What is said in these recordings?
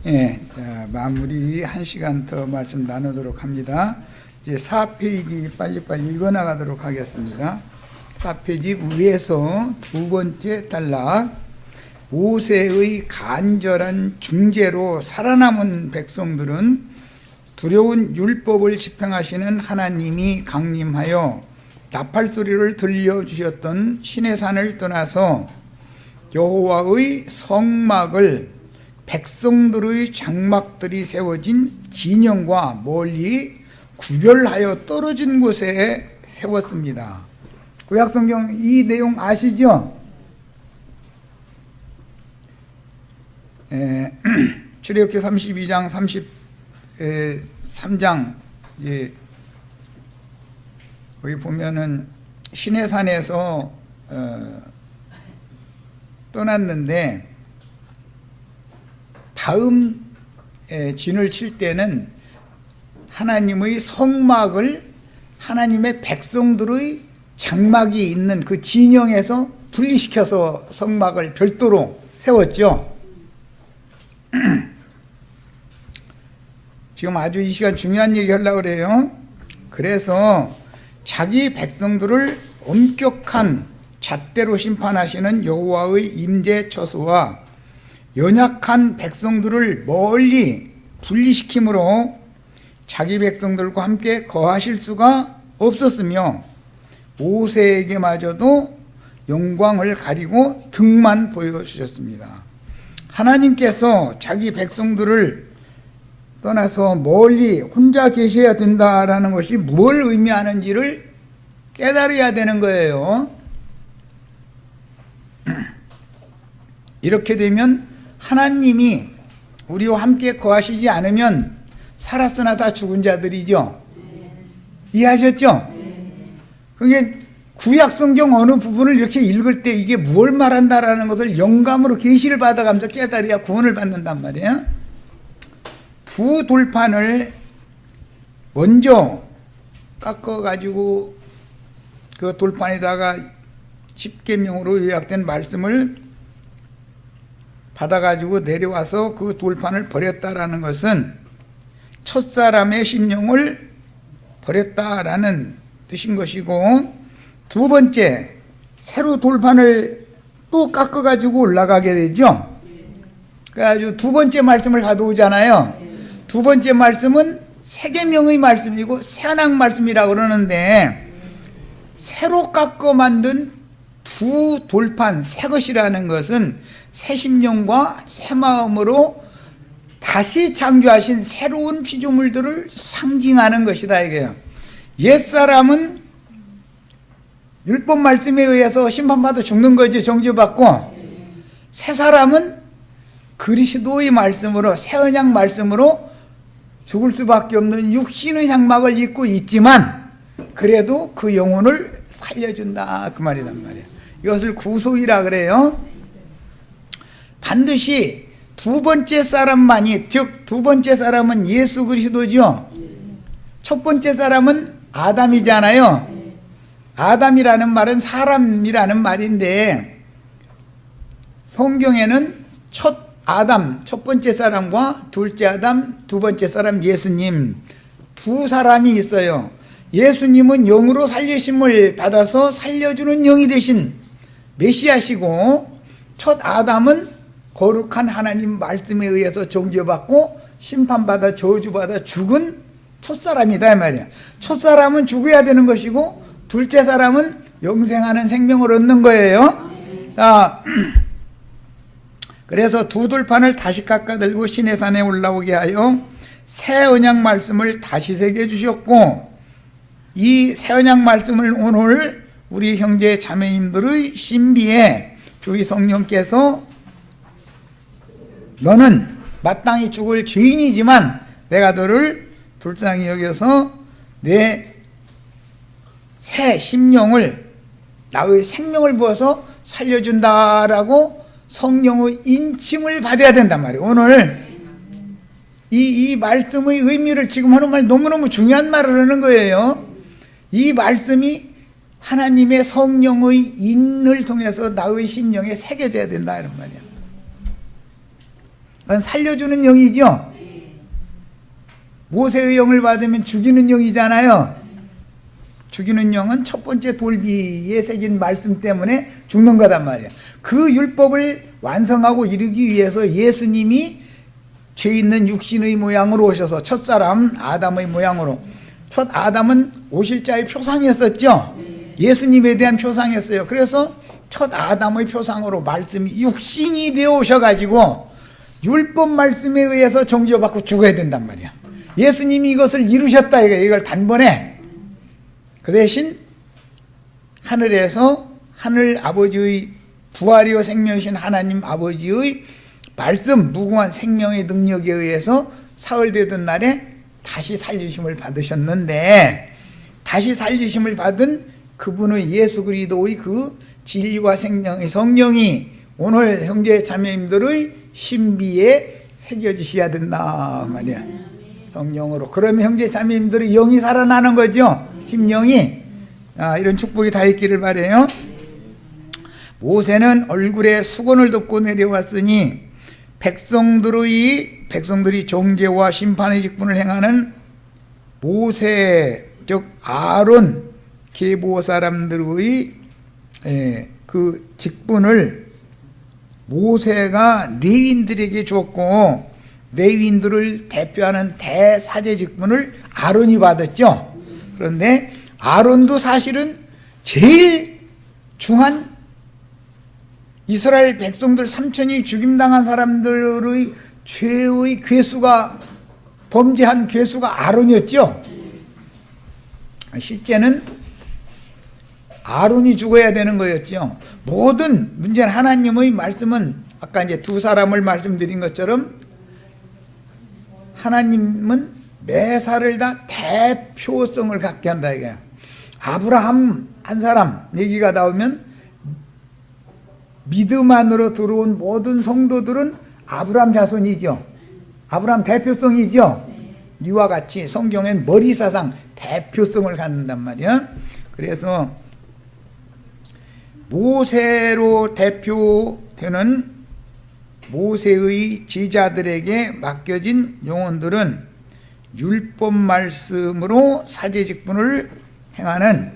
예, 자, 마무리 1시간 더 말씀 나누도록 합니다. 이제 4페이지 빨리빨리 읽어나가도록 하겠습니다. 4페이지 위에서 두 번째 단락, 모세의 간절한 중재로 살아남은 백성들은 두려운 율법을 집행하시는 하나님이 강림하여 나팔 소리를 들려주셨던 시내산을 떠나서 여호와의 성막을 백성들의 장막들이 세워진 진영과 멀리 구별하여 떨어진 곳에 세웠습니다. 구약성경 이 내용 아시죠? 출애굽기 32장 33장 거기 보면은 시내산에서 떠났는데 다음 진을 칠 때는 하나님의 성막을 하나님의 백성들의 장막이 있는 그 진영에서 분리시켜서 성막을 별도로 세웠죠. 지금 아주 이 시간 중요한 얘기 하려고 그래요. 그래서 자기 백성들을 엄격한 잣대로 심판하시는 여호와의 임재 처소와 연약한 백성들을 멀리 분리시킴으로 자기 백성들과 함께 거하실 수가 없었으며 모세에게마저도 영광을 가리고 등만 보여주셨습니다. 하나님께서 자기 백성들을 떠나서 멀리 혼자 계셔야 된다라는 것이 뭘 의미하는지를 깨달아야 되는 거예요. 이렇게 되면 하나님이 우리와 함께 거하시지 않으면 살았으나 다 죽은 자들이죠. 이해하셨죠? 그게 구약성경 어느 부분을 이렇게 읽을 때 이게 뭘 말한다라는 것을 영감으로 계시를 받아가면서 깨달아야 구원을 받는단 말이에요. 두 돌판을 먼저 깎아가지고 그 돌판에다가 십계명으로 요약된 말씀을 받아가지고 내려와서 그 돌판을 버렸다라는 것은 첫사람의 심령을 버렸다라는 뜻인 것이고, 두 번째 새로 돌판을 또 깎아가지고 올라가게 되죠. 그래가지고 두 번째 말씀을 가져오잖아요. 두 번째 말씀은 세계명의 말씀이고 새하나 말씀이라고 그러는데, 새로 깎아 만든 두 돌판 새 것이라는 것은 새 심령과 새 마음으로 다시 창조하신 새로운 피조물들을 상징하는 것이다 이게요. 옛사람은 율법 말씀에 의해서 심판받아 죽는 거죠. 정죄받고. 새사람은 그리스도의 말씀으로, 새 언약 말씀으로 죽을 수밖에 없는 육신의 장막을 입고 있지만 그래도 그 영혼을 살려준다 그 말이란 말이에요. 이것을 구속이라 그래요. 반드시 두 번째 사람만이, 즉 두 번째 사람은 예수 그리스도죠. 첫 번째 사람은 아담이잖아요. 아담이라는 말은 사람이라는 말인데, 성경에는 첫 아담, 첫 번째 사람과 둘째 아담, 두 번째 사람 예수님, 두 사람이 있어요. 예수님은 영으로 살리심을 받아서 살려주는 영이 되신 메시아시고, 첫 아담은 거룩한 하나님 말씀에 의해서 정죄받고 심판받아 저주받아 죽은 첫사람이다 이 말이야. 첫사람은 죽어야 되는 것이고 둘째 사람은 영생하는 생명을 얻는 거예요. 자, 그래서 두 돌판을 다시 깎아들고 시내산에 올라오게 하여 새 언약 말씀을 다시 새겨 주셨고, 이 새 언약 말씀을 오늘 우리 형제 자매님들의 신비에 주의 성령께서 너는 마땅히 죽을 죄인이지만 내가 너를 불쌍히 여겨서 내 새 심령을, 나의 생명을 부어서 살려준다라고 성령의 인침을 받아야 된단 말이에요. 오늘 이 말씀의 의미를 지금 하는 말 너무너무 중요한 말을 하는 거예요. 이 말씀이 하나님의 성령의 인을 통해서 나의 심령에 새겨져야 된다 이런 말이야. 그건 살려주는 영이죠. 모세의 영을 받으면 죽이는 영이잖아요. 죽이는 영은 첫 번째 돌비에 새긴 말씀 때문에 죽는 거단 말이야. 그 율법을 완성하고 이루기 위해서 예수님이 죄 있는 육신의 모양으로 오셔서 첫사람 아담의 모양으로, 첫 아담은 오실 자의 표상이었었죠. 예수님에 대한 표상이었어요. 그래서 첫 아담의 표상으로 말씀이 육신이 되어 오셔가지고 율법 말씀에 의해서 정죄받고 죽어야 된단 말이야. 예수님이 이것을 이루셨다, 이걸 단번에. 그 대신 하늘에서 하늘 아버지의 부활이요 생명이신 하나님 아버지의 말씀, 무궁한 생명의 능력에 의해서 사흘되던 날에 다시 살리심을 받으셨는데, 다시 살리심을 받은 그분의 예수 그리스도의 그 진리와 생명의 성령이 오늘 형제 자매님들의 신비에 새겨주셔야 된다 말이야. 성령으로. 그러면 형제 자매님들의 영이 살아나는 거죠. 심령이. 이런 축복이 다 있기를 바라요. 모세는 얼굴에 수건을 덮고 내려왔으니 백성들이 정죄와 심판의 직분을 행하는 모세, 즉 아론 계보 사람들의 그 직분을 모세가 레위인들에게 줬고, 레위인들을 대표하는 대사제 직분을 아론이 받았죠. 그런데 아론도 사실은 제일 중한 이스라엘 백성들 3천이 죽임당한 사람들의 죄의 괴수가, 범죄한 괴수가 아론이었죠. 실제는 아론이 죽어야 되는 거였죠. 모든 문제는 하나님의 말씀은 아까 이제 두 사람을 말씀드린 것처럼 하나님은 매사를 다 대표성을 갖게 한다 이거야. 아브라함 한 사람 얘기가 나오면 믿음 안으로 들어온 모든 성도들은 아브라함 자손이죠. 아브라함 대표성이죠. 이와 같이 성경엔 머리사상 대표성을 갖는단 말이야. 그래서 모세로 대표되는 모세의 제자들에게 맡겨진 영혼들은 율법 말씀으로 사제 직분을 행하는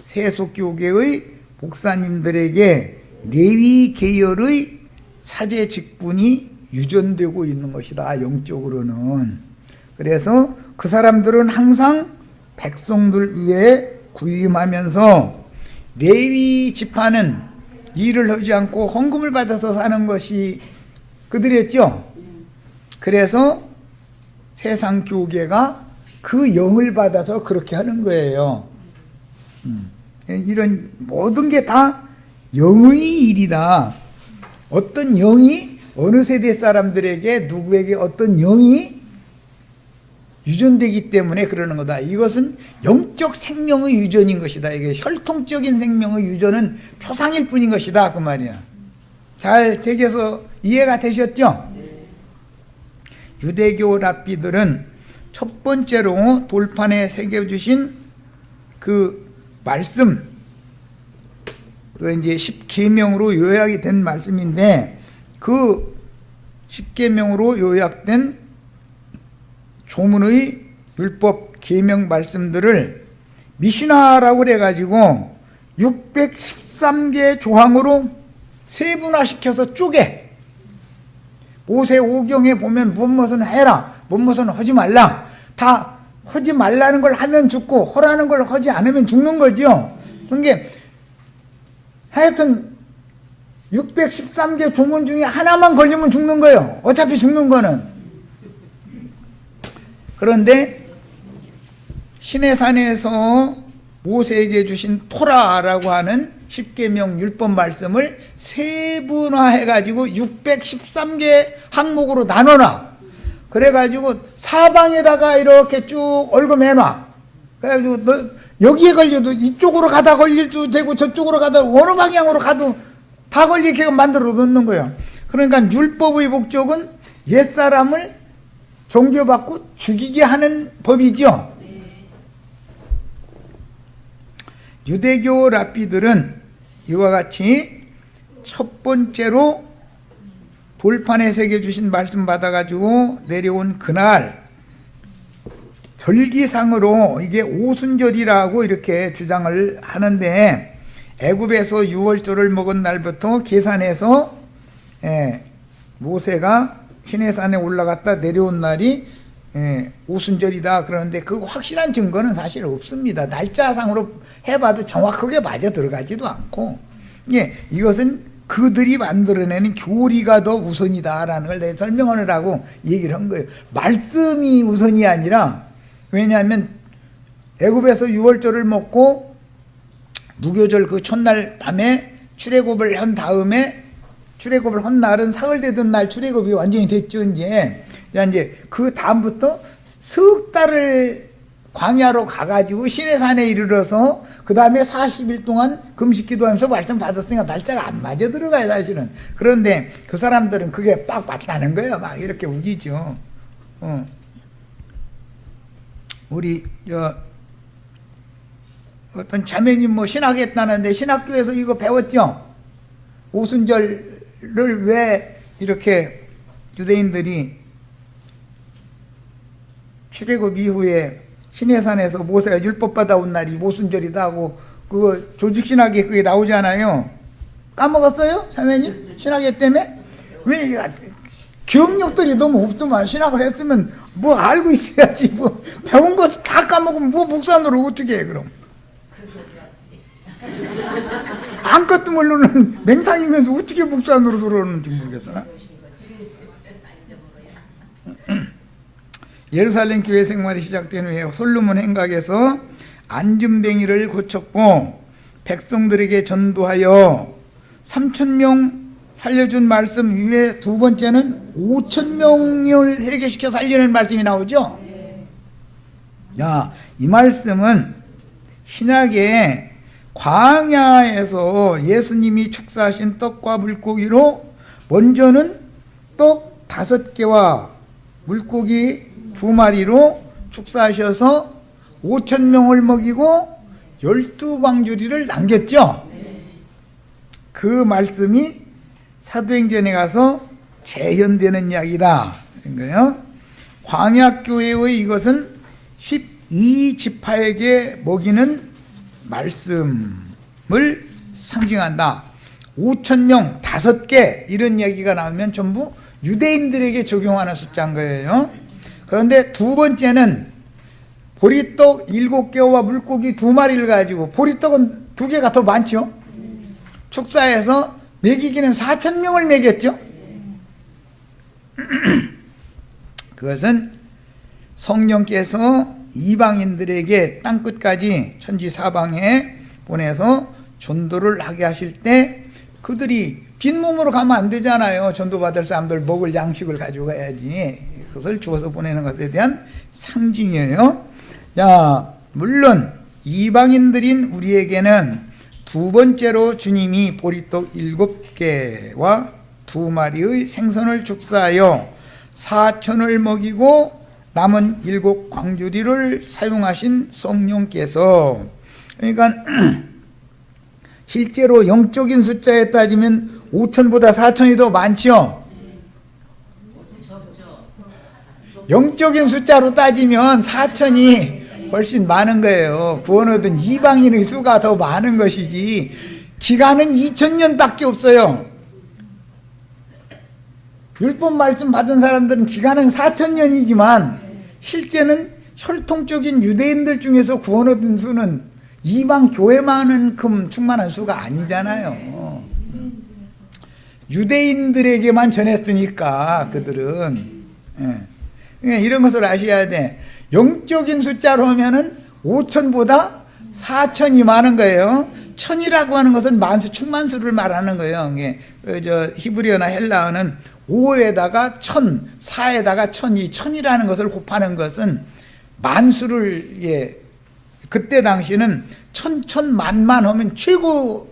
세속교계의 목사님들에게 레위 계열의 사제 직분이 유전되고 있는 것이다, 영적으로는. 그래서 그 사람들은 항상 백성들 위에 군림하면서 레위 지파는 일을 하지 않고 헌금을 받아서 사는 것이 그들이었죠. 그래서 세상 교계가 그 영을 받아서 그렇게 하는 거예요. 이런 모든 게 다 영의 일이다. 어떤 영이 어느 세대 사람들에게 누구에게 어떤 영이 유전되기 때문에 그러는 거다. 이것은 영적 생명의 유전인 것이다. 이게 혈통적인 생명의 유전은 표상일 뿐인 것이다, 그 말이야. 잘 새겨서 이해가 되셨죠? 유대교 랍비들은 첫 번째로 돌판에 새겨주신 그 말씀, 그 이제 10계명으로 요약이 된 말씀인데, 그 10계명으로 요약된 조문의 율법 계명 말씀들을 미시나라고 그래가지고 613개 조항으로 세분화시켜서 쪼개. 모세 오경에 보면 무엇은 해라, 무엇은 하지 말라, 다 하지 말라는 걸 하면 죽고 허라는 걸 하지 않으면 죽는 거죠. 그러니까 하여튼 613개 조문 중에 하나만 걸리면 죽는 거예요. 어차피 죽는 거는. 그런데 시내산에서 모세에게 주신 토라라고 하는 10계명 율법 말씀을 세분화해가지고 613개 항목으로 나눠놔. 그래가지고 사방에다가 이렇게 쭉 얽어매놔. 그래가지고 너 여기에 걸려도 이쪽으로 가다 걸릴도 되고 저쪽으로 가다 어느 방향으로 가도 다 걸리게 만들어 놓는 거예요. 그러니까 율법의 목적은 옛사람을 정죄받고 죽이게 하는 법이죠. 유대교 랍비들은 이와 같이 첫 번째로 돌판에 새겨주신 말씀 받아가지고 내려온 그날 절기상으로 이게 오순절이라고 이렇게 주장을 하는데, 애굽에서 유월절을 먹은 날부터 계산해서 모세가 시내산에 올라갔다 내려온 날이 오순절이다 그러는데, 그 확실한 증거는 사실 없습니다. 날짜상으로 해봐도 정확하게 맞아 들어가지도 않고, 이것은 그들이 만들어내는 교리가 더 우선이다라는 걸 내가 설명하느라고 얘기를 한 거예요. 말씀이 우선이 아니라, 왜냐하면 애굽에서 유월절을 먹고 무교절 그 첫날 밤에 출애굽을 한 다음에, 출애굽을 한 날은 사흘 되던 날 출애굽이 완전히 됐죠. 이제 그 다음부터 석 달을 광야로 가가지고 시내산에 이르러서 그 다음에 40일 동안 금식 기도하면서 말씀 받았으니까 날짜가 안 맞아 들어가요 사실은. 그런데 그 사람들은 그게 빡 맞다는 거예요. 막 이렇게 우기죠. 우리 어떤 자매님 뭐 신학했다는데 신학교에서 이거 배웠죠? 오순절을 왜 이렇게 유대인들이 출애굽 이후에 시내산에서 모세가 율법 받아온 날이 오순절이다 하고 그거 조직신학에 그게 나오잖아요. 까먹었어요? 자매님? 신학회 때문에? 왜 기억력들이 너무 없더만. 신학을 했으면 뭐 알고 있어야지. 뭐 배운 거 다 까먹으면 뭐 목사노릇 어떻게 해 그럼? 아무것도 모르는 맹탕이면서 어떻게 목사노릇 들어오는지 모르겠어. 예루살렘 교회 생활이 시작된 후에 솔로몬 행각에서 안전뱅이를 고쳤고 백성들에게 전도하여 3,000명 살려준 말씀 위에 두 번째는 5,000명을 해결시켜 살리는 말씀이 나오죠. 이 말씀은 신약에 광야에서 예수님이 축사하신 떡과 물고기로 먼저는 떡 5개와 물고기 2마리로 축사하셔서 5,000명을 먹이고 12광주리를 남겼죠. 그 말씀이 사도행전에 가서 재현되는 이야기다. 그러니까요. 광야교회의 이것은 12지파에게 먹이는 말씀을 상징한다. 5,000명 5개 이런 이야기가 나오면 전부 유대인들에게 적용하는 숫자인 거예요. 그런데 두 번째는 보리떡 7개와 물고기 2마리를 가지고, 보리떡은 2개가 더 많죠. 축사해서 먹이기는 4,000명을 먹였죠. 그것은 성령께서 이방인들에게 땅끝까지 천지 사방에 보내서 전도를 하게 하실 때 그들이 빈몸으로 가면 안 되잖아요. 전도받을 사람들 먹을 양식을 가지고 가야지. 그것을 주어서 보내는 것에 대한 상징이에요. 자, 물론 이방인들인 우리에게는 두 번째로 주님이 보리떡 7개와 2마리의 생선을 축사하여 4,000을 먹이고 남은 7광주리를 사용하신 성령께서, 그러니까 실제로 영적인 숫자에 따지면 5,000보다 4,000이 더 많죠. 영적인 숫자로 따지면 4,000이 훨씬 많은 거예요. 구원 얻은 이방인의 수가 더 많은 것이지, 기간은 2,000년밖에 없어요. 율법 말씀 받은 사람들은 기간은 4,000년이지만 실제는 혈통적인 유대인들 중에서 구원 얻은 수는 이방 교회만큼 충만한 수가 아니잖아요. 유대인들에게만 전했으니까 그들은. 이런 것을 아셔야 돼. 영적인 숫자로 하면은 5,000보다 4,000이 많은 거예요. 1,000이라고 하는 것은 만수, 충만수를 말하는 거예요. 히브리어나 헬라어는 5에다가 1,000, 4에다가 1,000이 1,000이라는 것을 곱하는 것은 만수를, 그때 당시는 1,000만만 하면 최고,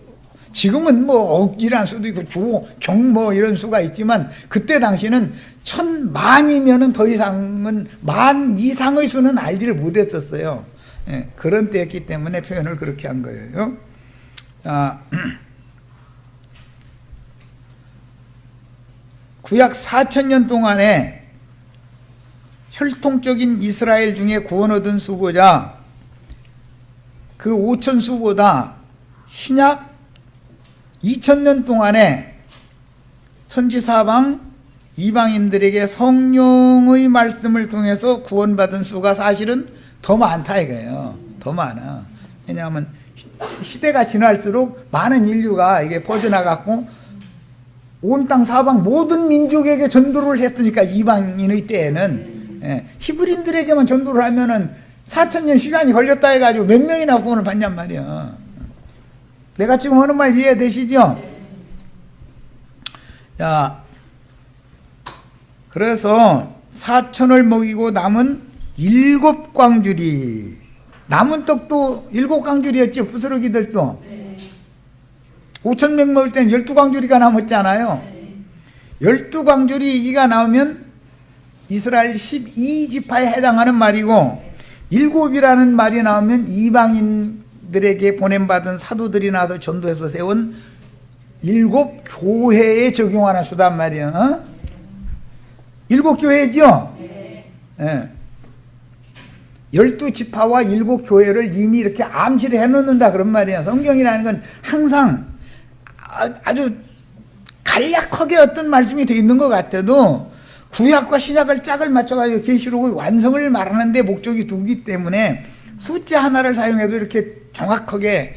지금은 뭐 억이란 수도 있고 경 이런 수가 있지만 그때 당시는 1,000만이면은 더 이상은 만 이상의 수는 알지를 못했었어요. 그런 때였기 때문에 표현을 그렇게 한 거예요. 구약 4,000년 동안에 혈통적인 이스라엘 중에 구원 얻은 수보자 그 5천 수보다 신약 2,000년 동안에 천지사방 이방인들에게 성령의 말씀을 통해서 구원받은 수가 사실은 더 많다 이거예요. 더 많아. 왜냐하면 시대가 지날수록 많은 인류가 이게 퍼져나갔고 온 땅 사방 모든 민족에게 전도를 했으니까 이방인의 때에는 히브리인들에게만 전도를 하면은 4,000년 시간이 걸렸다 해가지고 몇 명이나 구원을 받냔 말이야. 내가 지금 하는 말 이해되시죠? 자, 그래서 4천을 먹이고 남은 7광주리, 남은 떡도 7광주리였지 부스러기들도. 5,000명 먹을 때는 12광주리가 남았잖아요. 12광주리가 나오면 이스라엘 12지파에 해당하는 말이고, 7이라는 말이 나오면 이방인들에게 보냄받은 사도들이 나서 전도해서 세운 7교회에 적용하는 수단 말이야. 7교회죠? 네. 12지파와 7교회를 이미 이렇게 암시를 해놓는다 그런 말이야. 성경이라는 건 항상 아주 간략하게 어떤 말씀이 되어 있는 것 같아도 구약과 신약을 짝을 맞춰가지고 계시록의 완성을 말하는 데 목적이 두기 때문에 숫자 하나를 사용해도 이렇게 정확하게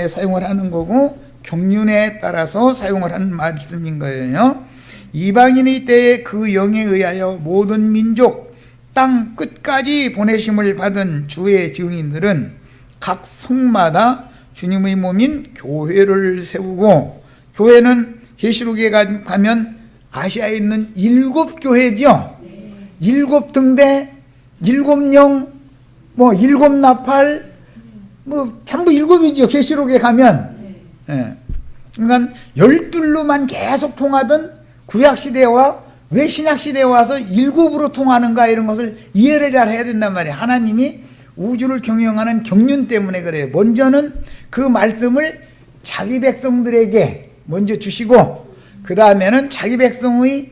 사용을 하는 거고 경륜에 따라서 사용을 하는 말씀인 거예요. 이방인의 때에 그 영에 의하여 모든 민족 땅 끝까지 보내심을 받은 주의 증인들은 각 성마다 주님의 몸인 교회를 세우고, 교회는 계시록에 가면 아시아에 있는 7교회죠. 7등대, 7영, 7나팔, 전부 7이죠. 계시록에 가면. 그러니까 12로만 계속 통하던 구약시대와 왜 신약시대에 와서 7으로 통하는가 이런 것을 이해를 잘 해야 된단 말이에요. 하나님이 우주를 경영하는 경륜 때문에 그래요. 먼저는 그 말씀을 자기 백성들에게 먼저 주시고, 그 다음에는 자기 백성의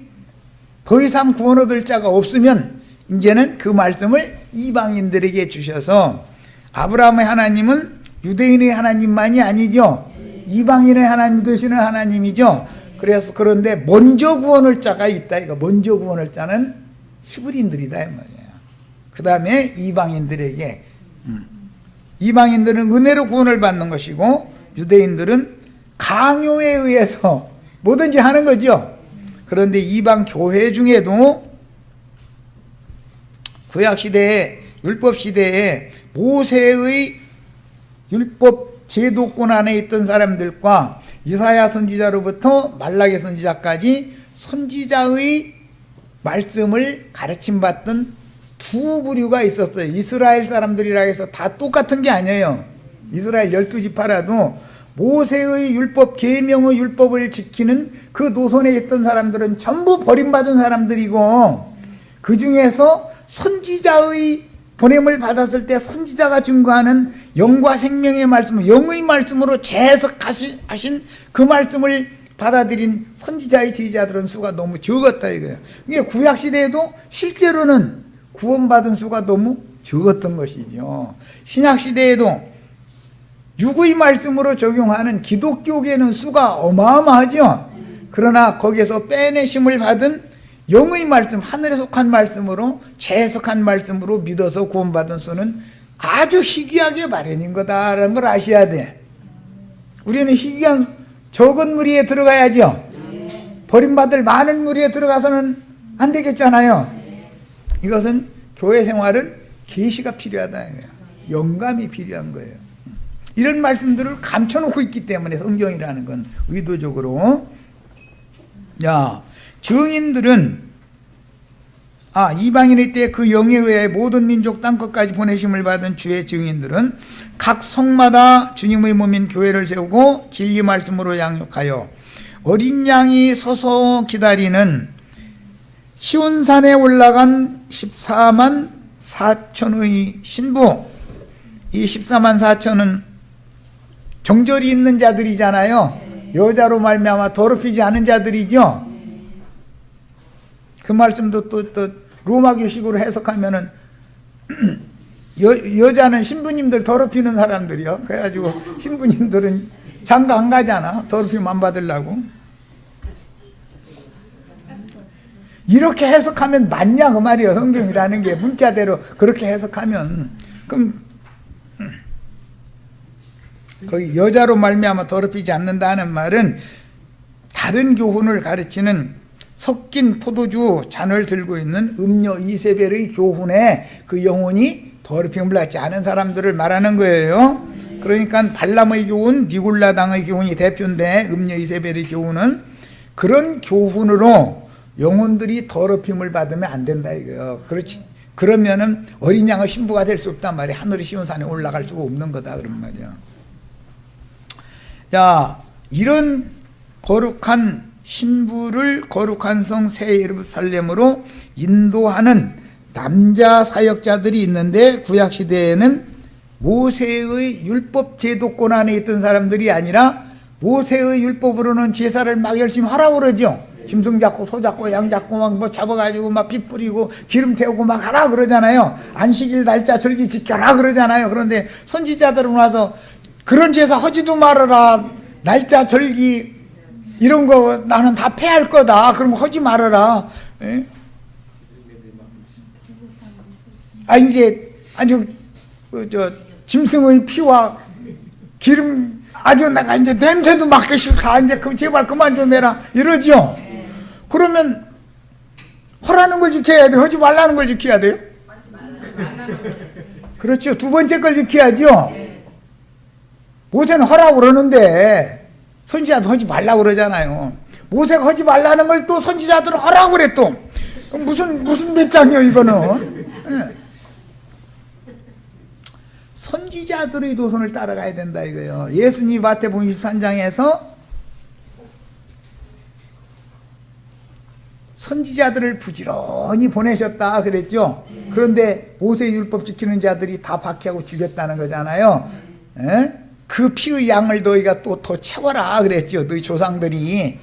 더 이상 구원 얻을 자가 없으면 이제는 그 말씀을 이방인들에게 주셔서, 아브라함의 하나님은 유대인의 하나님만이 아니죠. 이방인의 하나님 되시는 하나님이죠. 그래서 그런데 먼저 구원할 자가 있다. 이거 먼저 구원할 자는 히브리인들이다 이 말이에요. 그 다음에 이방인들에게, 이방인들은 은혜로 구원을 받는 것이고 유대인들은 강요에 의해서 뭐든지 하는 거죠. 그런데 이방 교회 중에도 구약 시대에, 율법 시대에 모세의 율법 제도권 안에 있던 사람들과 이사야 선지자로부터 말라기 선지자까지 선지자의 말씀을 가르침받던 두 부류가 있었어요. 이스라엘 사람들이라 해서 다 똑같은 게 아니에요. 이스라엘 12지파라도 모세의 율법, 계명의 율법을 지키는 그 노선에 있던 사람들은 전부 버림받은 사람들이고, 그 중에서 선지자의 보냄을 받았을 때 선지자가 증거하는 영과 생명의 말씀을 영의 말씀으로 재해석하신 그 말씀을 받아들인 선지자의 제자들은 수가 너무 적었다 이거예요. 이게 구약 시대에도 실제로는 구원받은 수가 너무 적었던 것이죠. 신약 시대에도 육의 말씀으로 적용하는 기독교계는 수가 어마어마하죠. 그러나 거기에서 빼내심을 받은 영의 말씀, 하늘에 속한 말씀으로 재해석한 말씀으로 믿어서 구원받은 수는 아주 희귀하게 마련인 거다라는 걸 아셔야 돼. 우리는 희귀한 적은 무리에 들어가야죠. 버림받을 많은 무리에 들어가서는 안 되겠잖아요. 이것은 교회 생활은 계시가 필요하다. 영감이 필요한 거예요. 이런 말씀들을 감춰놓고 있기 때문에 성경이라는 건 의도적으로. 증인들은 이방인의 때 그 영에 의해 모든 민족 땅끝까지 보내심을 받은 주의 증인들은 각 성마다 주님의 몸인 교회를 세우고 진리 말씀으로 양육하여 어린 양이 서서 기다리는 시온산에 올라간 14만 4천의 신부. 이 14만 4천은 정절이 있는 자들이잖아요. 여자로 말미암아 더럽히지 않은 자들이죠. 그 말씀도 또 로마교식으로 해석하면은 여자는 신부님들 더럽히는 사람들이요. 그래가지고 신부님들은 장가 안 가잖아. 더럽힘 안 받으려고. 이렇게 해석하면 맞냐 그 말이에요. 성경이라는 게 문자대로 그렇게 해석하면. 그럼 거기 여자로 말미암아 더럽히지 않는다는 말은 다른 교훈을 가르치는 섞인 포도주 잔을 들고 있는 음녀 이세벨의 교훈에 그 영혼이 더럽힘을 받지 않은 사람들을 말하는 거예요. 그러니까 발람의 교훈, 니골라당의 교훈이 대표인데 음녀 이세벨의 교훈은 그런 교훈으로 영혼들이 더럽힘을 받으면 안 된다 이거예요. 그렇지. 그러면은 어린 양의 신부가 될 수 없단 말이야. 하늘의 시온산에 올라갈 수가 없는 거다 그런 말이야. 자, 이런 거룩한 신부를 거룩한 성 새 예루살렘으로 인도하는 남자 사역자들이 있는데 구약 시대에는 모세의 율법 제도권 안에 있던 사람들이 아니라 모세의 율법으로는 제사를 막 열심히 하라고 그러죠. 짐승 잡고 소 잡고 양 잡고 막 뭐 잡아가지고 막 피 뿌리고 기름 태우고 막 하라 그러잖아요. 안식일 날짜 절기 지켜라 그러잖아요. 그런데 선지자들은 와서 그런 제사 하지도 말아라. 날짜 절기 이런 거 나는 다 패할 거다. 그런 거 하지 말아라. 예? 이제 아주 짐승의 피와 기름 아주 내가 이제 냄새도 맡기 싫다. 이제 제발 그만 좀 해라 이러죠. 그러면 하라는 걸 지켜야 돼. 하지 말라는 걸 지켜야 돼요. 그렇죠. 두 번째 걸 지켜야죠. 모세는 하라고 그러는데 선지자도 하지 말라고 그러잖아요. 모세가 하지 말라는 걸 또 선지자들은 하라고 그래 또. 무슨 배짱이요 이거는. 예. 선지자들의 도선을 따라가야 된다 이거예요. 예수님 마태복음 23장에서 선지자들을 부지런히 보내셨다 그랬죠. 그런데 모세 율법 지키는 자들이 다 박해하고 죽였다는 거잖아요. 에? 그 피의 양을 너희가 또 더 채워라 그랬죠. 너희 조상들이.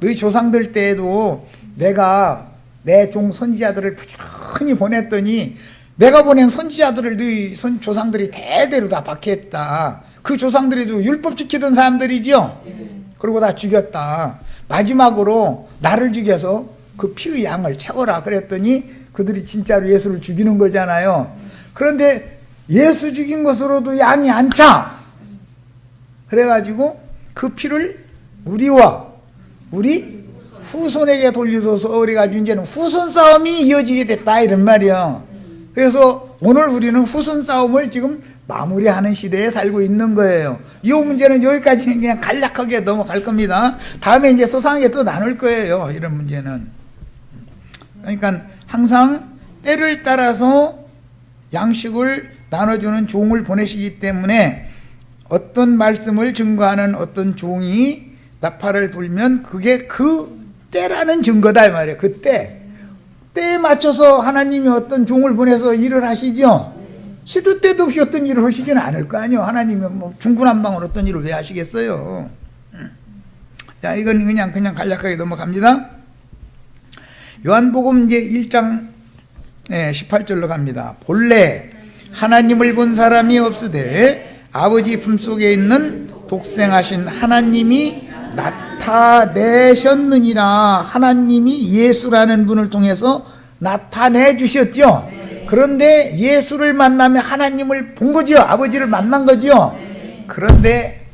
너희 조상들 때에도 내가 내 종 선지자들을 부지런히 보냈더니 내가 보낸 선지자들을 너희 조상들이 대대로 다 박해했다. 그 조상들이도 율법 지키던 사람들이죠. 그리고 다 죽였다. 마지막으로 나를 죽여서 그 피의 양을 채워라 그랬더니 그들이 진짜로 예수를 죽이는 거잖아요. 그런데 예수 죽인 것으로도 양이 안 차. 그래가지고 그 피를 우리와 우리 후손에게 돌리소서. 그래가지고 이제는 후손 싸움이 이어지게 됐다 이런 말이야. 그래서 오늘 우리는 후손 싸움을 지금 마무리하는 시대에 살고 있는 거예요. 이 문제는 여기까지 그냥 간략하게 넘어갈 겁니다. 다음에 이제 소상하게 또 나눌 거예요. 이런 문제는. 그러니까 항상 때를 따라서 양식을 나눠주는 종을 보내시기 때문에 어떤 말씀을 증거하는 어떤 종이 나팔을 불면 그게 그 때라는 증거다 이 말이에요. 그 때에 맞춰서 하나님이 어떤 종을 보내서 일을 하시죠. 시도 때도 없이 어떤 일을 하시지는 않을 거 아니에요. 하나님이 뭐 중구난방으로 어떤 일을 왜 하시겠어요. 자, 이건 그냥 간략하게 넘어갑니다. 요한복음 이제 1장 18절로 갑니다. 본래 하나님을 본 사람이 없으되 아버지 품속에 있는 독생하신 하나님이 나타내셨느니라. 하나님이 예수라는 분을 통해서 나타내 주셨죠. 그런데 예수를 만나면 하나님을 본 거죠. 아버지를 만난 거죠. 그런데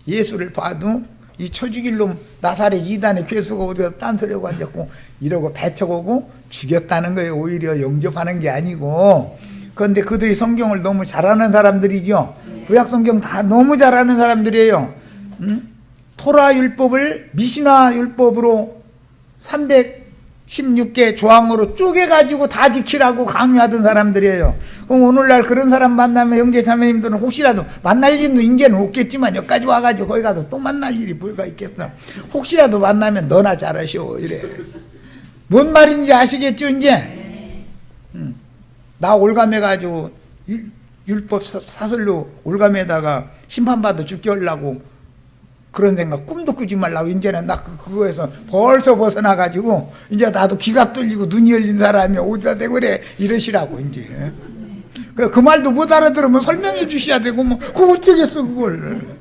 예수를 봐도 이 초죽일 놈 나사렛 이단의 괴수가 어디가 딴소리하고 앉았고 이러고 배척하고 죽였다는 거예요. 오히려 영접하는 게 아니고. 그런데 그들이 성경을 너무 잘하는 사람들이죠. 구약 성경 다 너무 잘하는 사람들이에요. 토라 율법을 미시나 율법으로 316개 조항으로 쪼개가지고 다 지키라고 강요하던 사람들이에요. 그럼 오늘날 그런 사람 만나면 형제 자매님들은 혹시라도 만날 일은 이제는 없겠지만 여기까지 와가지고 거기 가서 또 만날 일이 뭐가 있겠어. 혹시라도 만나면 너나 잘하시오 이래. 뭔 말인지 아시겠죠 이제? 나 올감해가지고 율법 사슬로 올감에다가 심판받아 죽게 하려고 그런 생각 꿈도 꾸지 말라고. 이제는 나 그거에서 벌써 벗어나가지고 이제 나도 귀가 뚫리고 눈이 열린 사람이 어디다 대고 그래 이러시라고. 이제 그 말도 못 알아들으면 설명해 주셔야 되고 뭐 그거 어쩌겠어 그걸.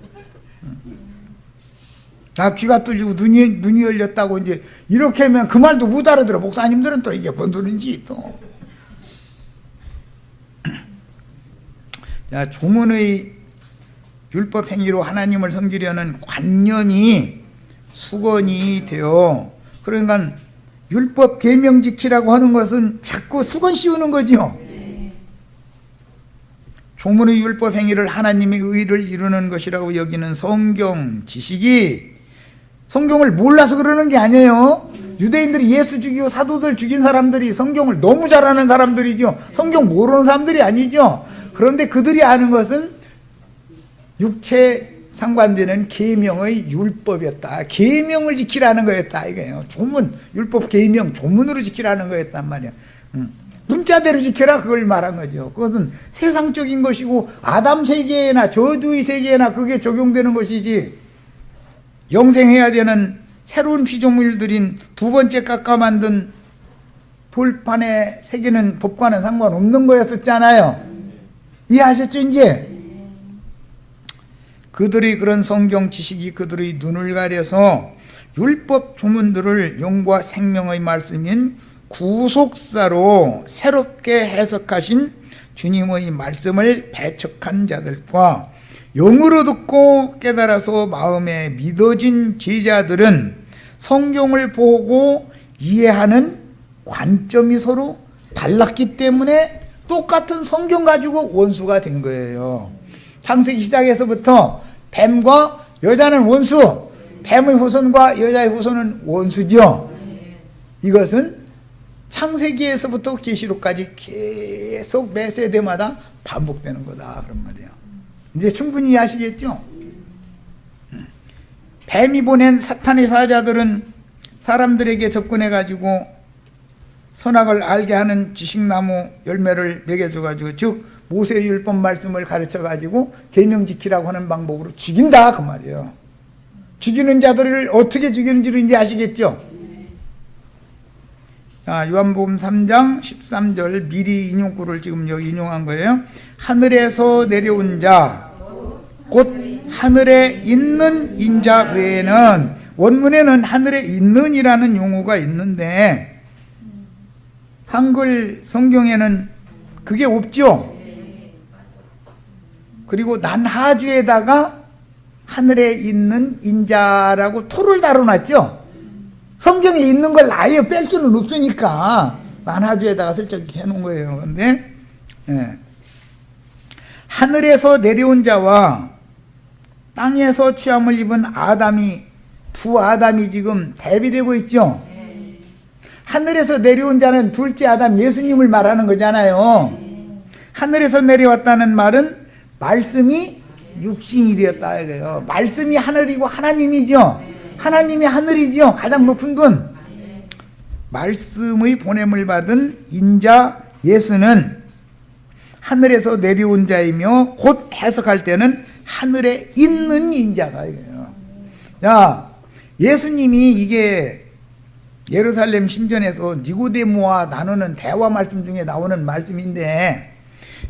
나 귀가 뚫리고 눈이 열렸다고 이제 이렇게 하면 그 말도 못 알아들어. 목사님들은 또 이게 뭔 소린지 또. 자, 조문의 율법 행위로 하나님을 섬기려는 관념이 수건이 되어, 그러니까 율법 계명 지키라고 하는 것은 자꾸 수건 씌우는 거죠. 조문의 율법 행위를 하나님의 의를 이루는 것이라고 여기는 성경 지식이 성경을 몰라서 그러는 게 아니에요. 유대인들이 예수 죽이고 사도들 죽인 사람들이 성경을 너무 잘 아는 사람들이죠. 성경 모르는 사람들이 아니죠. 그런데 그들이 아는 것은 육체 상관되는 계명의 율법이었다. 계명을 지키라는 거였다 이거예요. 조문, 율법 계명 조문으로 지키라는 거였단 말이야. 문자대로 지켜라 그걸 말한 거죠. 그것은 세상적인 것이고 아담 세계나 저주의 세계나 그게 적용되는 것이지, 영생해야 되는 새로운 피조물들인 두 번째 깎아 만든 돌판에 새기는 법과는 상관없는 거였었잖아요. 이해하셨죠 이제? 그들의 그런 성경 지식이 그들의 눈을 가려서 율법 조문들을 영과 생명의 말씀인 구속사로 새롭게 해석하신 주님의 말씀을 배척한 자들과 영으로 듣고 깨달아서 마음에 믿어진 제자들은 성경을 보고 이해하는 관점이 서로 달랐기 때문에 똑같은 성경 가지고 원수가 된 거예요. 창세기 시작에서부터 뱀과 여자는 원수, 뱀의 후손과 여자의 후손은 원수죠. 이것은 창세기에서부터 계시록까지 계속 매 세대마다 반복되는 거다 그런 말이에요. 이제 충분히 이해하시겠죠? 뱀이 보낸 사탄의 사자들은 사람들에게 접근해가지고 선악을 알게 하는 지식나무 열매를 먹여줘가지고, 즉 모세의 율법 말씀을 가르쳐가지고 계명 지키라고 하는 방법으로 죽인다 그 말이에요. 죽이는 자들을 어떻게 죽이는지를 이제 아시겠죠? 자, 요한복음 3장 13절 미리 인용구를 지금 여기 인용한 거예요. 하늘에서 내려온 자, 곧 하늘에 있는 인자 외에는, 원문에는 하늘에 있는이라는 용어가 있는데 한글 성경에는 그게 없죠. 그리고 난하주에다가 하늘에 있는 인자라고 토를 달아놨죠. 성경에 있는 걸 아예 뺄 수는 없으니까 난하주에다가 슬쩍 해놓은 거예요. 그런데 하늘에서 내려온 자와 땅에서 취함을 입은 아담이, 두 아담이 지금 대비되고 있죠. 하늘에서 내려온 자는 둘째 아담 예수님을 말하는 거잖아요. 하늘에서 내려왔다는 말은 말씀이 육신이 되었다 이거예요. 말씀이 하늘이고 하나님이죠. 하나님이 하늘이죠. 가장 높은 분. 말씀의 보냄을 받은 인자 예수는 하늘에서 내려온 자이며 곧 해석할 때는 하늘에 있는 인자다 이거예요. 자, 예수님이 이게 예루살렘 신전에서 니고데모와 나누는 대화 말씀 중에 나오는 말씀인데,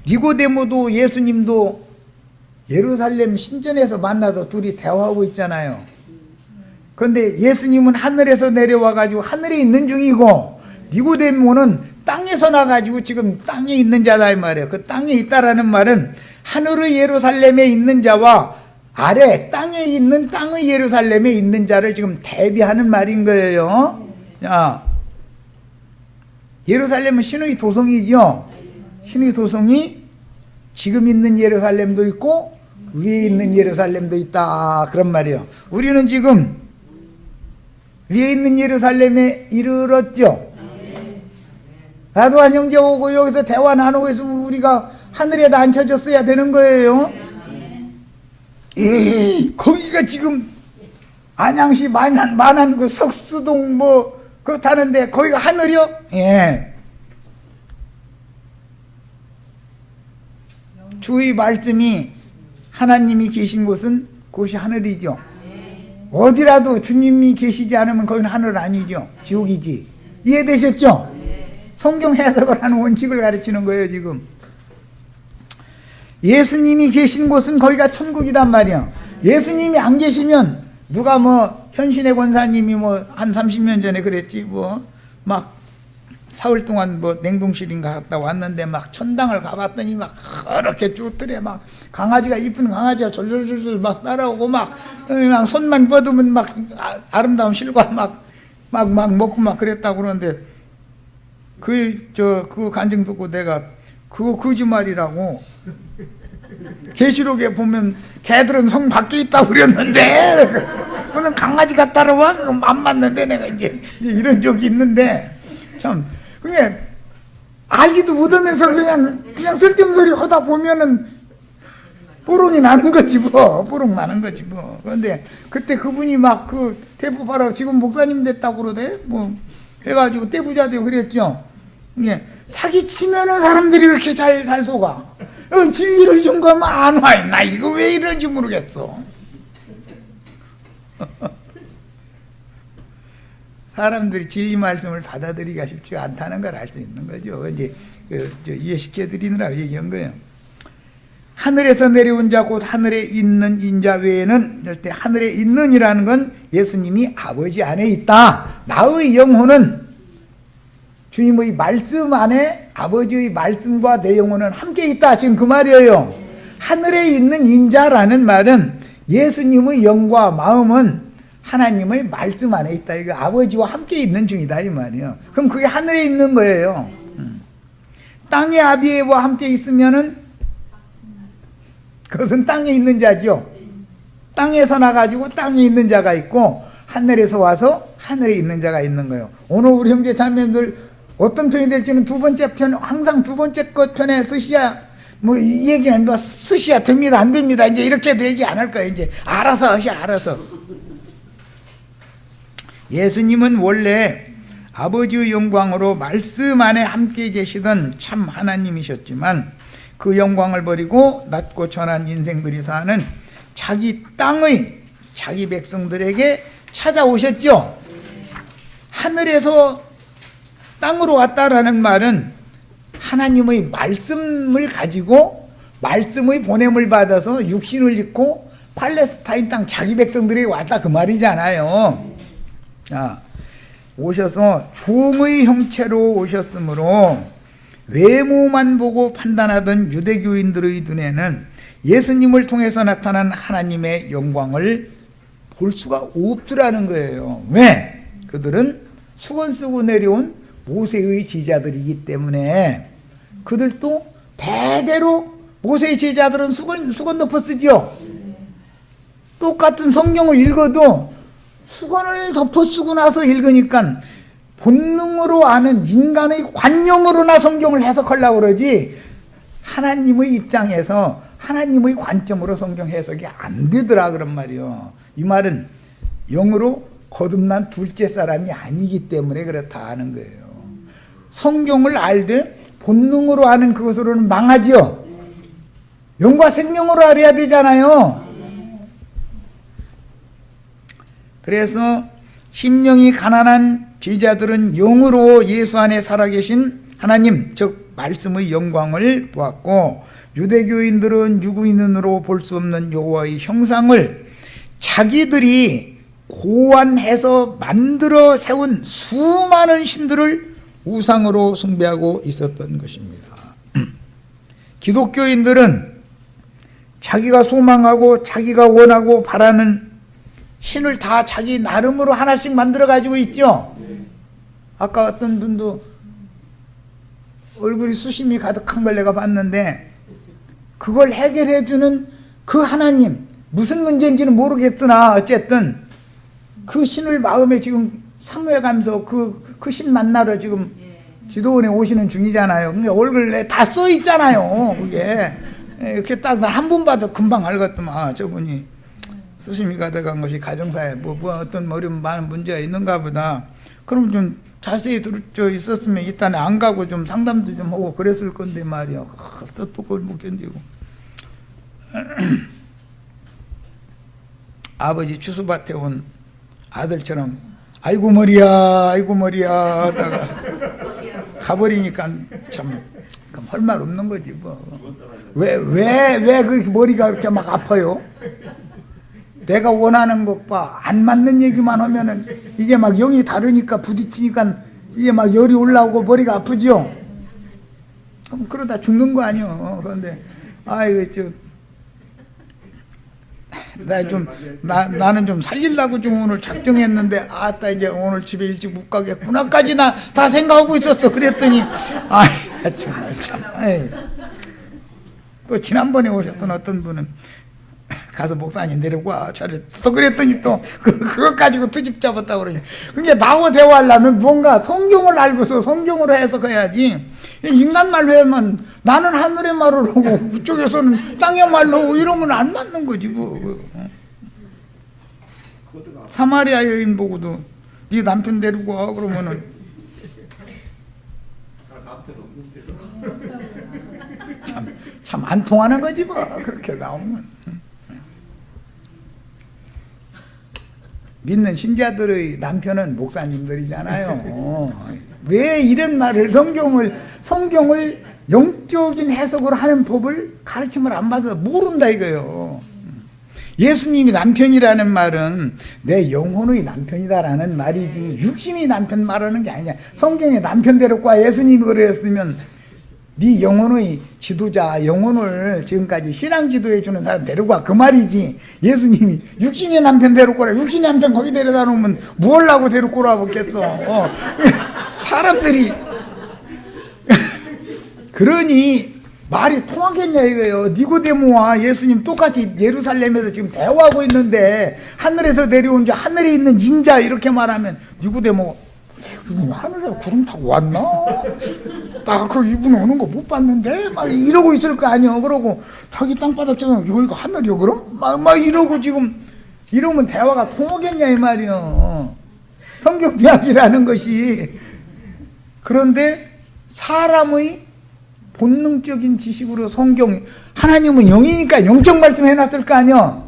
니고데모도 예수님도 예루살렘 신전에서 만나서 둘이 대화하고 있잖아요. 그런데 예수님은 하늘에서 내려와 가지고 하늘에 있는 중이고, 니고데모는 땅에서 나가지고 지금 땅에 있는 자다 이 말이에요. 그 땅에 있다라는 말은 하늘의 예루살렘에 있는 자와 아래 땅에 있는 땅의 예루살렘에 있는 자를 지금 대비하는 말인 거예요. 자, 예루살렘은 신의 도성이죠. 신의 도성이 지금 있는 예루살렘도 있고 위에 있는 예루살렘도 있다 그런 말이에요. 우리는 지금 위에 있는 예루살렘에 이르렀죠. 나도한 형제 오고 여기서 대화 나누고 있으면 우리가 하늘에다 앉혀졌어야 되는 거예요. 거기가 지금 안양시 만안 그 석수동 뭐 그렇다는데 거기가 하늘이요? 예. 주의 말씀이 하나님이 계신 곳은 그것이 하늘이죠. 어디라도 주님이 계시지 않으면 거기는 하늘 아니죠. 지옥이지. 이해되셨죠? 성경 해석을 하는 원칙을 가르치는 거예요, 지금. 예수님이 계신 곳은 거기가 천국이단 말이야. 예수님이 안 계시면 누가 뭐 현신의 권사님이 뭐 한 30년 전에 그랬지, 뭐 막 사흘 동안 뭐 냉동실인가 갔다 왔는데 막 천당을 가봤더니 막 그렇게 쭈뜨려 막 강아지가, 이쁜 강아지가 졸졸졸 막 따라오고 막 손만 뻗으면 막 아름다운 실과 막 먹고 막 그랬다고 그러는데 그 간증 듣고 내가 그거 거짓말이라고. 계시록에 보면 개들은 성 밖에 있다고 그랬는데 그는 강아지가 따라와? 안 맞는데 내가 이제 이런 적이 있는데 참 그게 알지도 못하면서 그냥 쓸데없는 소리 하다 보면은 뽀롱이 나는 거지 뭐. 뽀롱 나는 거지 뭐. 그런데 그때 그분이 막 그 대부파라고 지금 목사님 됐다고 그러대 뭐 해가지고 떼부자 되고 그랬죠. 이게 사기치면은 사람들이 그렇게 잘 속아. 진리를 준 거면 안 와. 나 이거 왜 이런지 모르겠어. 사람들이 진리 말씀을 받아들이기가 쉽지 않다는 걸 알 수 있는 거죠. 이제 이해시켜 드리느라 얘기한 거예요. 하늘에서 내려온 자 곧 하늘에 있는 인자 외에는, 절대 하늘에 있는이라는 건 예수님이 아버지 안에 있다. 나의 영혼은 주님의 말씀 안에, 아버지의 말씀과 내 영혼은 함께 있다. 지금 그 말이에요. 하늘에 있는 인자라는 말은 예수님의 영과 마음은 하나님의 말씀 안에 있다. 이거 아버지와 함께 있는 중이다 이 말이에요. 그럼 그게 하늘에 있는 거예요. 땅의 아비와 함께 있으면은 그것은 땅에 있는 자죠. 땅에서 나가지고 땅에 있는 자가 있고 하늘에서 와서 하늘에 있는 자가 있는 거예요. 오늘 우리 형제 자매들 어떤 편이 될지는 두 번째 편, 항상 두 번째 것 편에 쓰셔야 뭐 이 얘기는 뭐 쓰셔야 됩니다 안 됩니다 이제 이렇게도 얘기 안 할 거예요. 이제 알아서 하셔. 알아서. 예수님은 원래 아버지의 영광으로 말씀 안에 함께 계시던 참 하나님이셨지만 그 영광을 버리고 낮고 천한 인생들이 사는 자기 땅의 자기 백성들에게 찾아오셨죠. 하늘에서 땅으로 왔다라는 말은 하나님의 말씀을 가지고 말씀의 보냄을 받아서 육신을 입고 팔레스타인 땅 자기 백성들에게 왔다 그 말이잖아요. 자, 오셔서 종의 형체로 오셨으므로 외모만 보고 판단하던 유대교인들의 눈에는 예수님을 통해서 나타난 하나님의 영광을 볼 수가 없더라는 거예요. 왜? 그들은 수건 쓰고 내려온 모세의 제자들이기 때문에. 그들도 대대로 모세의 제자들은 수건 덮어 쓰죠. 똑같은 성경을 읽어도 수건을 덮어 쓰고 나서 읽으니까 본능으로 아는 인간의 관념으로나 성경을 해석하려고 그러지 하나님의 입장에서 하나님의 관점으로 성경 해석이 안 되더라 그런 말이요. 이 말은 영으로 거듭난 둘째 사람이 아니기 때문에 그렇다 하는 거예요. 성경을 알되 본능으로 아는 그것으로는 망하죠. 영과 생명으로 알아야 되잖아요. 그래서 심령이 가난한 제자들은 영으로 예수 안에 살아계신 하나님, 즉 말씀의 영광을 보았고, 유대교인들은 육의 눈으로 볼 수 없는 여호와의 형상을 자기들이 고안해서 만들어 세운 수많은 신들을 우상으로 숭배하고 있었던 것입니다. 기독교인들은 자기가 소망하고 자기가 원하고 바라는 신을 다 자기 나름으로 하나씩 만들어 가지고 있죠. 아까 어떤 분도 얼굴이 수심이 가득한 걸 내가 봤는데 그걸 해결해 주는 그 하나님, 무슨 문제인지는 모르겠으나 어쨌든 그 신을 마음에 지금 사모해가면서 그 신 만나러 지금 기도원에 오시는 중이잖아요. 근데 얼굴에 다 써 있잖아요. 그게 이렇게 딱 한 번 봐도 금방 알겠더만. 아, 저분이 수심이 가득한 것이 가정사에 뭐 어떤 어려운 많은 문제가 있는가 보다. 그럼 좀 자세히 들어 있었으면 일단 안 가고 좀 상담도 좀 하고 그랬을 건데 말이야. 또 그걸 못 견디고. 아버지 추수밭에 온 아들처럼 아이고 머리야 아이고 머리야 하다가 가버리니까 참 할 말 없는 거지 뭐. 왜 그렇게 머리가 그렇게 막 아파요? 내가 원하는 것과 안 맞는 얘기만 하면은 이게 막 영이 다르니까 부딪히니까 이게 막 열이 올라오고 머리가 아프죠? 그럼 그러다 죽는 거 아니요. 그런데 아이고 나는 좀 살리려고 좀 오늘 작정했는데 아따 이제 오늘 집에 일찍 못 가겠구나까지 나 다 생각하고 있었어. 그랬더니 정말 참. 또 지난번에 오셨던 어떤 분은 가서 목사님 데리고 와 잘했어 그랬더니 또 그것 가지고 트집 잡았다고 그러니 그게 나하고 대화하려면 뭔가 성경을 알고서 성경으로 해석해야지. 인간 말로 하면 나는 하늘의 말을 하고 그쪽에서는 땅의 말로 하고 이러면 안 맞는 거지 뭐. 사마리아 여인 보고도 네 남편 데리고 와 그러면은 참 안 통하는 거지 뭐 그렇게 나오면. 믿는 신자들의 남편은 목사님들이잖아요. 왜 이런 말을 성경을 영적인 해석으로 하는 법을 가르침을 안 받아서 모른다 이거예요. 예수님이 남편이라는 말은 내 영혼의 남편이다라는 말이지 육신의 남편 말하는 게 아니냐. 성경에 남편 데려과 예수님이 그랬으면 네 영혼의 지도자, 영혼을 지금까지 신앙 지도해 주는 사람 데려가 그 말이지. 예수님이 육신의 남편 데려오라. 육신의 남편 거기 데려다 놓으면 뭘 하고 데리고 오라고 했겠어. 사람들이 그러니 말이 통하겠냐 이거예요. 니고데모와 예수님 똑같이 예루살렘에서 지금 대화하고 있는데 하늘에서 내려온 자, 하늘에 있는 인자 이렇게 말하면 니고데모 하늘에 구름 타고 왔나? 나 그 이분 오는 거 못 봤는데? 막 이러고 있을 거 아니야. 그러고 자기 땅바닥 쪽에 여기가 하늘이요 그럼? 막 이러고 지금 이러면 대화가 통하겠냐 이 말이요. 성경 이야기라는 것이. 그런데 사람의 본능적인 지식으로 하나님은 영이니까 영적 말씀 해놨을 거 아니야.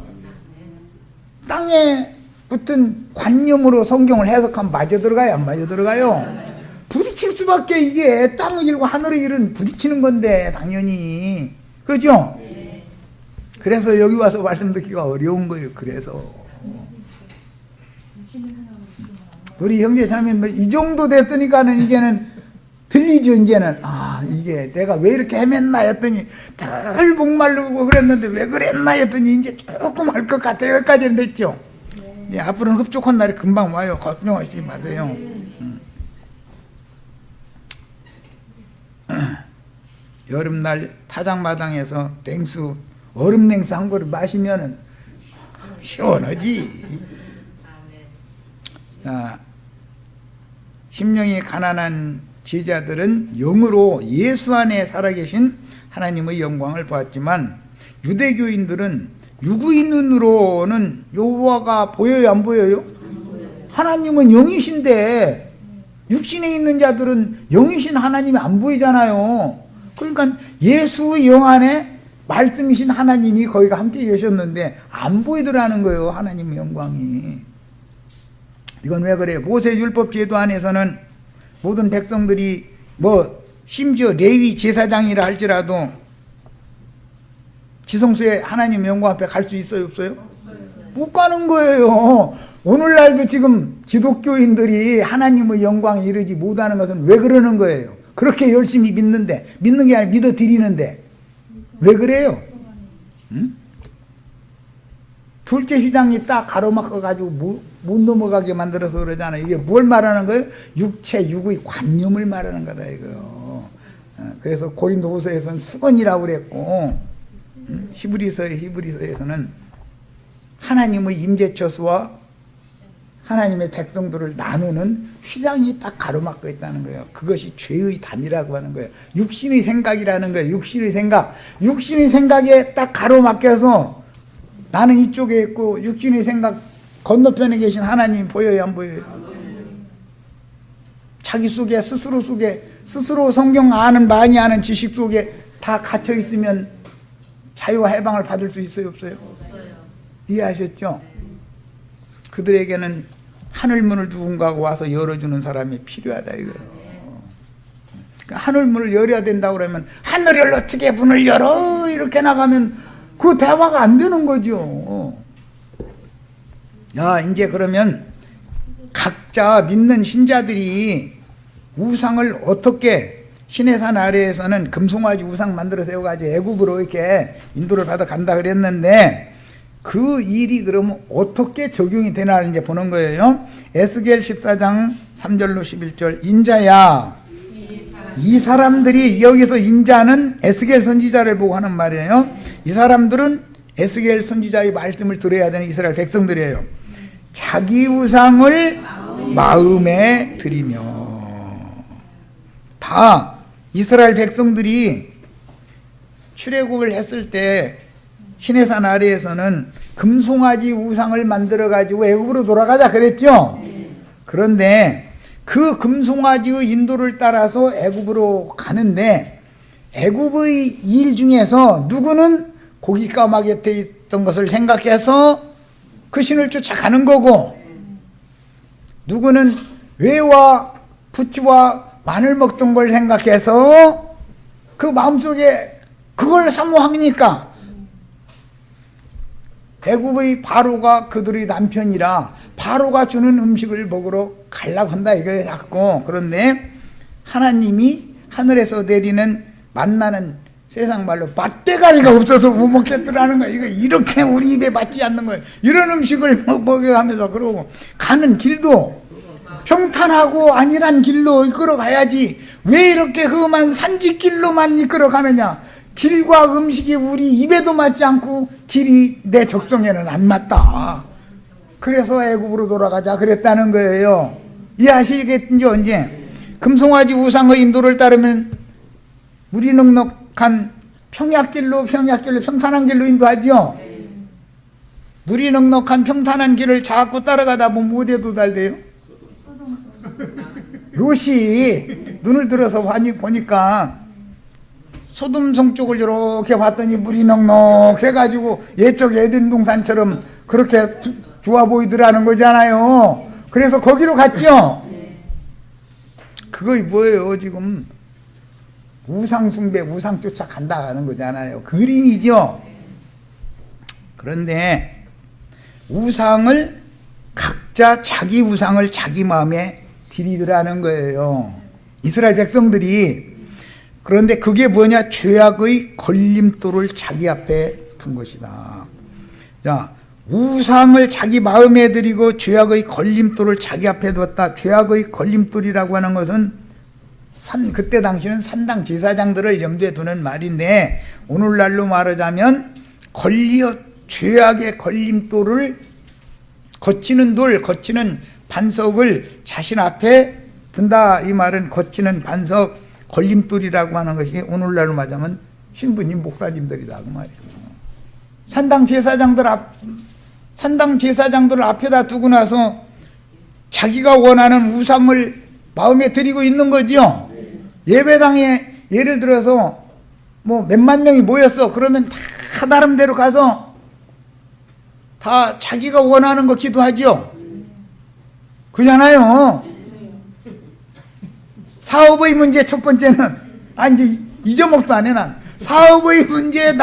땅에 붙은 관념으로 성경을 해석하면 맞아 들어가요 안 맞아 들어가요? 부딪힐 수밖에. 이게 땅의 일과 하늘의 일은 부딪히는 건데 당연히 그죠? 그래서 여기 와서 말씀 듣기가 어려운 거예요. 그래서 우리 형제 자매는 이 정도 됐으니까는 이제는 들리죠. 이제는 이게 내가 왜 이렇게 헤맸나 했더니 덜 목마르고 그랬는데 왜 그랬나 했더니 이제 조금 할 것 같아요. 여기까지는 됐죠. 앞으로는 흡족한 날이 금방 와요. 걱정하시지 마세요. 여름날 타작마당에서 냉수, 얼음 냉수 한 그릇 마시면은 시원하지. 심령이 가난한 제자들은 영으로 예수 안에 살아계신 하나님의 영광을 보았지만 유대교인들은 육의 눈으로는 여호와가 보여요 안 보여요? 하나님은 영이신데 육신에 있는 자들은 영이신 하나님이 안 보이잖아요. 그러니까 예수의 영 안에 말씀이신 하나님이 거기가 함께 계셨는데 안 보이더라는 거예요. 하나님의 영광이. 이건 왜 그래요? 모세 율법 제도 안에서는 모든 백성들이 심지어 레위 제사장이라 할지라도 지성소에 하나님 영광 앞에 갈 수 있어요 없어요? 못 가는 거예요. 오늘날도 지금 기독교인들이 하나님의 영광에 이르지 못하는 것은 왜 그러는 거예요? 그렇게 열심히 믿는데, 믿는 게 아니라 믿어 드리는데 왜 그래요? 응? 둘째 휘장이 딱 가로막아가지고 못 넘어가게 만들어서 그러잖아요. 이게 뭘 말하는 거예요? 육의 관념을 말하는 거다 이거요. 그래서 고린도후서에서는 수건이라고 그랬고 히브리서에서는 하나님의 임재처소와 하나님의 백성들을 나누는 휘장이 딱 가로막고 있다는 거예요. 그것이 죄의 담이라고 하는 거예요. 육신의 생각이라는 거예요. 육신의 생각에 딱 가로막혀서 나는 이쪽에 있고 육신의 생각 건너편에 계신 하나님 보여요 안 보여요? 자기 속에 스스로 성경 많이 아는 지식 속에 다 갇혀 있으면 자유와 해방을 받을 수 있어요 없어요? 이해하셨죠? 그들에게는 하늘문을 누군가가 와서 열어주는 사람이 필요하다 이거예요. 하늘문을 열어야 된다고 그러면 하늘을 어떻게 문을 열어? 이렇게 나가면 그 대화가 안 되는 거죠. 야, 이제 그러면 각자 믿는 신자들이 우상을 어떻게 신의 산 아래에서는 금송아지 우상 만들어 세워가지고 애굽으로 이렇게 인도를 받아 간다 그랬는데 그 일이 그러면 어떻게 적용이 되나 이제 보는 거예요. 에스겔 14장 3절로 11절 인자야 이 사람들이 여기서 인자는 에스겔 선지자를 보고 하는 말이에요. 이 사람들은 에스겔 선지자의 말씀을 들어야 되는 이스라엘 백성들이에요. 자기 우상을 마음에 들이며 다 이스라엘 백성들이 출애굽을 했을 때 시내산 아래에서는 금송아지 우상을 만들어 가지고 애굽으로 돌아가자 그랬죠. 그런데 그 금송아지의 인도를 따라서 애굽으로 가는데 애굽의 일 중에서 누구는 고기 까마 곁에 있던 것을 생각해서 그 신을 쫓아가는 거고 누구는 외와 부추와 마늘 먹던 걸 생각해서 그 마음속에 그걸 사모하니까 애굽의 바로가 그들의 남편이라 바로가 주는 음식을 먹으러 가려고 한다 이거예요 자꾸. 그런데 하나님이 하늘에서 내리는 만나는 세상 말로 맛대가리가 없어서 못 먹겠더라는 거예요. 이거 이렇게 우리 입에 맞지 않는 거예요. 이런 음식을 먹여가면서 그러고 가는 길도 평탄하고 안일한 길로 이끌어 가야지 왜 이렇게 험한 산지길로만 이끌어 가느냐. 길과 음식이 우리 입에도 맞지 않고 길이 내 적성에는 안 맞다. 그래서 애굽으로 돌아가자 그랬다는 거예요. 이해하시겠죠? 이제 금송아지 우상의 인도를 따르면 무리넉넉한 평약길로 평탄한 길로 인도하죠. 무리넉넉한 평탄한 길을 자꾸 따라가다 보면 어디에 도달돼요? 롯이 눈을 들어서 보니까 소돔성 쪽을 이렇게 봤더니 물이 넉넉해가지고 예쪽 에덴 동산처럼 그렇게 좋아 보이더라는 거잖아요. 그래서 거기로 갔죠. 그거 뭐예요? 지금 우상숭배, 우상 쫓아간다는 거잖아요. 그림이죠. 그런데 우상을 각자 자기 우상을 자기 마음에 들이더라는 거예요. 이스라엘 백성들이. 그런데 그게 뭐냐? 죄악의 걸림돌을 자기 앞에 둔 것이다. 자, 우상을 자기 마음에 들이고 죄악의 걸림돌을 자기 앞에 두었다. 죄악의 걸림돌이라고 하는 것은 그때 당시는 산당 제사장들을 염두에 두는 말인데 오늘날로 말하자면 죄악의 걸림돌을 거치는 반석을 자신 앞에 둔다. 이 말은 거치는 반석 걸림돌이라고 하는 것이 오늘날로 말하자면 신부님 목사님들이다 그 말이에요. 산당 제사장들을 앞에다 두고 나서 자기가 원하는 우상을 마음에 들이고 있는 거죠. 예배당에 예를 들어서 뭐 몇만 명이 모였어. 그러면 다 나름대로 가서 다 자기가 원하는 거 기도하죠. 그잖아요. 사업의 문제 첫 번째는 이제 잊어먹도 안 해. 난 사업의 문제,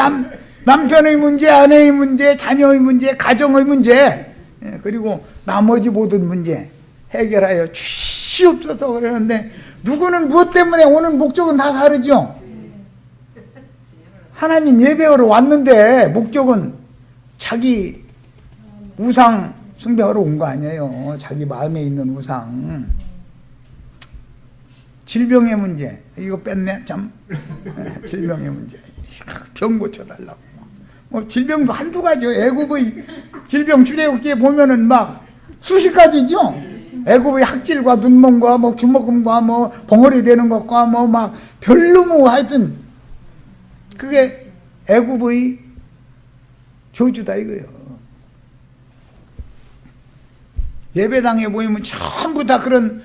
남편의 문제, 아내의 문제, 자녀의 문제, 가정의 문제, 그리고 나머지 모든 문제 해결하여 주시옵소서 그러는데 누구는 무엇 때문에 오는 목적은 다 다르죠. 하나님 예배하러 왔는데 목적은 자기 우상 숭배하러 온 거 아니에요. 자기 마음에 있는 우상. 질병의 문제 이거 뺐네 참. 질병의 문제 병 고쳐달라고. 뭐 질병도 한두 가지요. 애굽의 질병 출애굽기에 보면은 막 수십 가지죠. 애굽의 학질과 눈먼과 뭐 주먹음과 뭐 벙어리 되는 것과 뭐 막 별로 뭐 하여튼 그게 애굽의 저주다 이거예요. 예배당에 모이면 전부 다 그런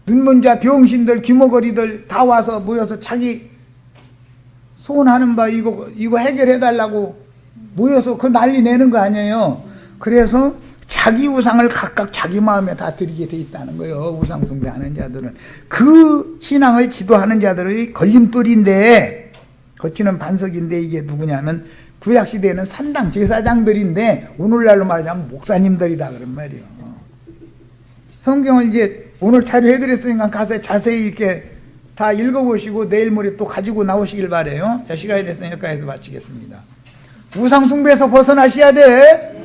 눈먼 자, 병신들, 귀머거리들 다 와서 모여서 자기 소원하는 바 이거 해결해달라고 모여서 그 난리 내는 거 아니에요. 그래서 자기 우상을 각각 자기 마음에 다 드리게 돼 있다는 거예요. 우상 숭배하는 자들은. 그 신앙을 지도하는 자들의 걸림돌인데, 거치는 반석인데, 이게 누구냐면 구약시대에는 산당 제사장들인데 오늘날로 말하자면 목사님들이다 그런 말이에요. 성경을 이제 오늘 자료해드렸으니까 가서 자세히 이렇게 다 읽어보시고 내일 모레 또 가지고 나오시길 바래요. 자, 시간이 됐으니까 여기까지 마치겠습니다. 우상 숭배에서 벗어나셔야 돼.